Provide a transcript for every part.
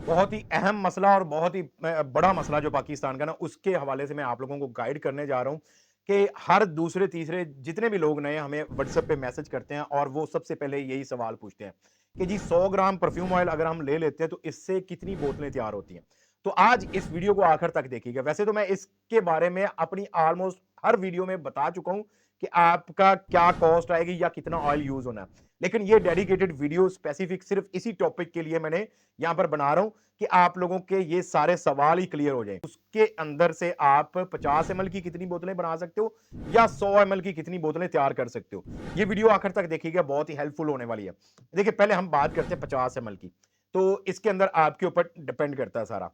बहुत ही अहम मसला और बहुत ही बड़ा मसला जो पाकिस्तान का ना, उसके हवाले से मैं आप लोगों को गाइड करने जा रहा हूँ कि हर दूसरे, तीसरे जितने भी लोग नए हमें व्हाट्सएप पे मैसेज करते हैं और वो सबसे पहले यही सवाल पूछते हैं कि जी 100 ग्राम परफ्यूम ऑयल अगर हम ले लेते हैं तो इससे कितनी बोतलें तैयार होती हैं। तो आज इस वीडियो को आखिर तक देखिएगा। वैसे तो मैं इसके बारे में अपनी ऑलमोस्ट हर वीडियो में बता चुका हूँ कि आपका क्या कॉस्ट आएगी या कितना ऑयल यूज़ होना है। लेकिन ये डेडिकेटेड वीडियो स्पेसिफिक सिर्फ इसी टॉपिक के लिए मैंने यहाँ पर बना रहा हूँ कि आप लोगों के ये सारे सवाल ही क्लियर हो जाएं। उसके अंदर से आप 50 एमएल की कितनी बोतलें बना सकते हो या 100 एमएल की कितनी बोतलें तैयार कर सकते हो। ये वीडियो आखिर तक देखिएगा, बहुत ही हेल्पफुल होने वाली है। देखिए, पहले हम बात करते हैं 50 एमएल की। तो इसके अंदर आपके ऊपर डिपेंड करता है सारा।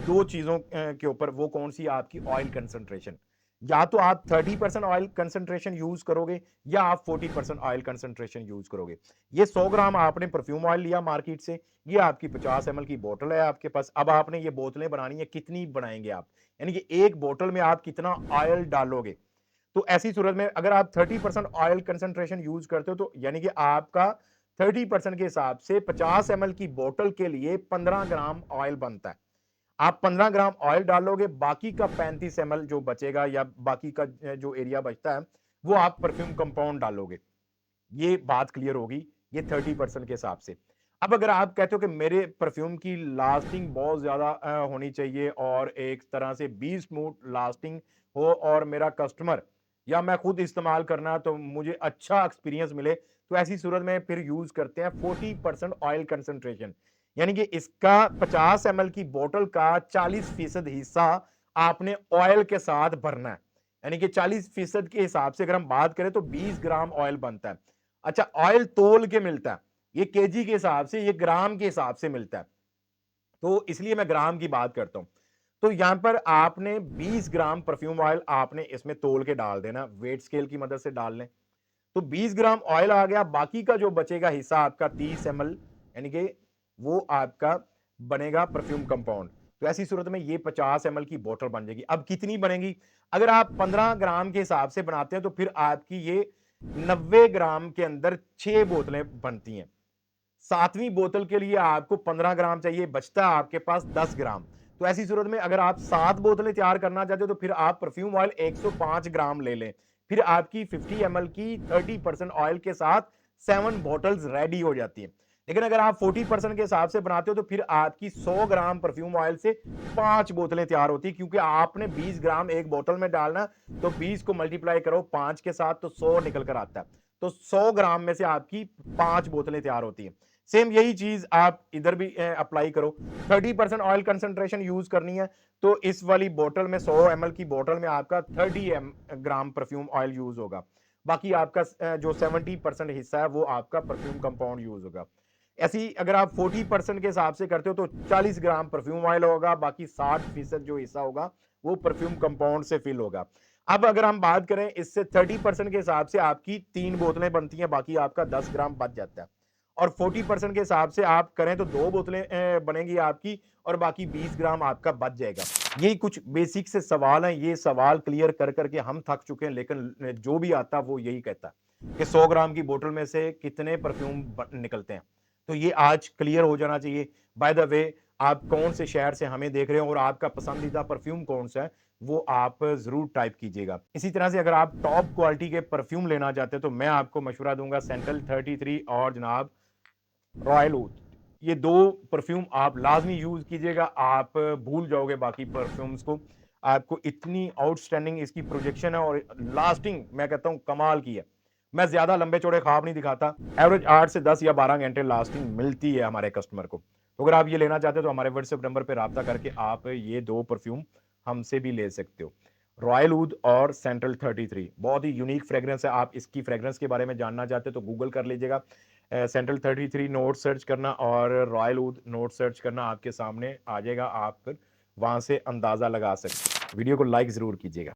2 चीज़ों के ऊपर, वो कौन-सी है आपकी ऑयल कंसंट्रेशन। या तो आप 30% ऑयल कंसंट्रेशन यूज़ करोगे या आप 40% ऑयल कंसंट्रेशन यूज़ करोगे। ये 100 ग्राम आपने परफ्यूम ऑयल लिया मार्केट से, ये आपकी 50 एमएल की बोतल है आपके पास। अब आपने ये बोतलें बनानी है, कितनी बनाएँगे आप? यानी कि एक बोतल में आप कितना ऑयल डालोगे? तो ऐसी सूरत में अगर आप 30% ऑयल कंसंट्रेशन यूज़ करते हो तो यानी कि आपका 30% के हिसाब से 50 एमएल की बोतल के लिए 15 ग्राम ऑयल बनता है। आप 15 ग्राम ऑयल डालोगे, बाकी का 35 एमएल जो बचेगा या बाकी का जो एरिया बचता है, वो आप परफ्यूम कंपाउंड डालोगे। ये बात क्लियर होगी, ये 30% के हिसाब से। अब अगर आप कहते हो कि मेरे परफ्यूम की लास्टिंग बहुत ज़्यादा होनी चाहिए और एक तरह से बी स्मूथ लास्टिंग हो और मेरा कस्टमर या मैं खुद इस्तेमाल करना तो मुझे अच्छा एक्सपीरियंस मिले, तो ऐसी सूरत में फिर यूज़ करते हैं 40% ऑयल कंसंट्रेशन। यानी कि इसका 50 एमएल की बोतल का 40% हिस्सा आपने ऑयल के साथ भरना है। यानी कि 40% के हिसाब से अगर हम बात करें तो 20 ग्राम ऑयल बनता है। अच्छा, ऑयल तोल के मिलता है। ये केजी के हिसाब से, ये ग्राम के हिसाब से मिलता है। तो इसलिए मैं ग्राम की बात करता हूं। तो यहां पर आपने 20 ग्राम परफ्यूम ऑयल आपने इसमें तोल के डाल देना, वेट स्केल की मदद से डाल लें। तो 20 ग्राम ऑयल आ गया, बाकी का जो बचेगा हिस्सा आपका 30 एमएल, यानी कि वो आपका बनेगा परफ्यूम कंपाउंड। तो ऐसी सूरत में ये 50 एमएल की बोतल बन जाएगी। अब कितनी बनेगी? अगर आप 15 ग्राम के हिसाब से बनाते हैं तो फिर आपकी ये 90 ग्राम के अंदर 6 बोतलें बनती हैं। 7वीं बोतल के लिए आपको 15 ग्राम चाहिए, बचता है आपके पास 10 ग्राम। तो ऐसी सूरत में अगर आप 7 बोतलें तैयार करना चाहते हो तो फिर आप परफ्यूम ऑयल 105 ग्राम ले लें। फिर आपकी 50 एमएल की 30% ऑयल के साथ 7 बॉटल्स रेडी हो जाती हैं। लेकिन अगर आप 40% के हिसाब से बनाते हो तो फिर आपकी 100 ग्राम परफ्यूम ऑयल से 5 बोतलें तैयार होती हैं, क्योंकि आपने 20 ग्राम एक बोतल में डालना, तो 20 को मल्टीप्लाई करो 5 के साथ तो 100 निकल कर आता है। तो 100 ग्राम में से आपकी 5 बोतलें तैयार होती हैं। सेम यही चीज आप इधर भी अप्लाई करो। 30% ऑयल कंसंट्रेशन यूज करनी है, तो इस वाली बोतल में 100 एमएल की बोतल में आपका 30 ग्राम परफ्यूम ऑयल यूज होगा। बाकी आपका जो 70% हिस्सा है वो आपका परफ्यूम कंपाउंड यूज होगा। ऐसी अगर आप 40% के हिसाब से करते हो तो 40 ग्राम परफ्यूम ऑयल होगा, बाकी 60% जो हिस्सा होगा वो परफ्यूम कंपाउंड से फिल होगा। अब अगर हम बात करें इससे 30% के हिसाब से आपकी 3 बोतलें बनती हैं, बाकी आपका 10 ग्राम बच जाता है। और 40% के हिसाब से आप करें तो 2 बोतलें बनेंगी आपकी और बाकी 20 ग्राम आपका बच जाएगा। यही कुछ बेसिक से सवाल हैं, ये सवाल क्लियर कर के हम थक चुके हैं, लेकिन जो भी आता है वो यही कहता है कि 100 ग्राम की बोतल में से कितने परफ्यूम निकलते हैं। तो ये आज क्लियर हो जाना चाहिए। बाय द वे, आप कौन से शहर से हमें देख रहे हो और आपका पसंदीदा परफ्यूम कौन सा है, वो आप जरूर टाइप कीजिएगा। इसी तरह से अगर आप टॉप क्वालिटी के परफ्यूम लेना चाहते हैं तो मैं आपको मशवरा दूंगा सेंट्रल 33 और जनाब रॉयल ओथ। ये 2 परफ्यूम आप लाज़मी यूज़ कीजिएगा, आप भूल जाओगे बाकी परफ्यूम्स को। आपको इतनी आउटस्टैंडिंग इसकी प्रोजेक्शन है और लास्टिंग मैं कहता हूँ कमाल की है। मैं ज़्यादा लंबे-चौड़े ख्वाब नहीं दिखाता। एवरेज 8 से 10 या 12 घंटे लास्टिंग मिलती है हमारे कस्टमर को। तो अगर आप ये लेना चाहते हो तो हमारे व्हाट्सएप नंबर पे राब्ता करके आप ये 2 परफ्यूम हमसे भी ले सकते हो। रॉयल वुड और सेंट्रल 33 बहुत ही यूनिक फ्रेग्रेंस है। आप इसकी फ्रेग्रेंस के बारे में जानना चाहते हो तो गूगल कर लीजिएगा। सेंट्रल 33 नोट सर्च करना और रॉयल वुड नोट सर्च करना, आपके सामने आ जाएगा। आप फिर वहां से अंदाजा लगा सकते हैं। वीडियो को लाइक जरूर कीजिएगा।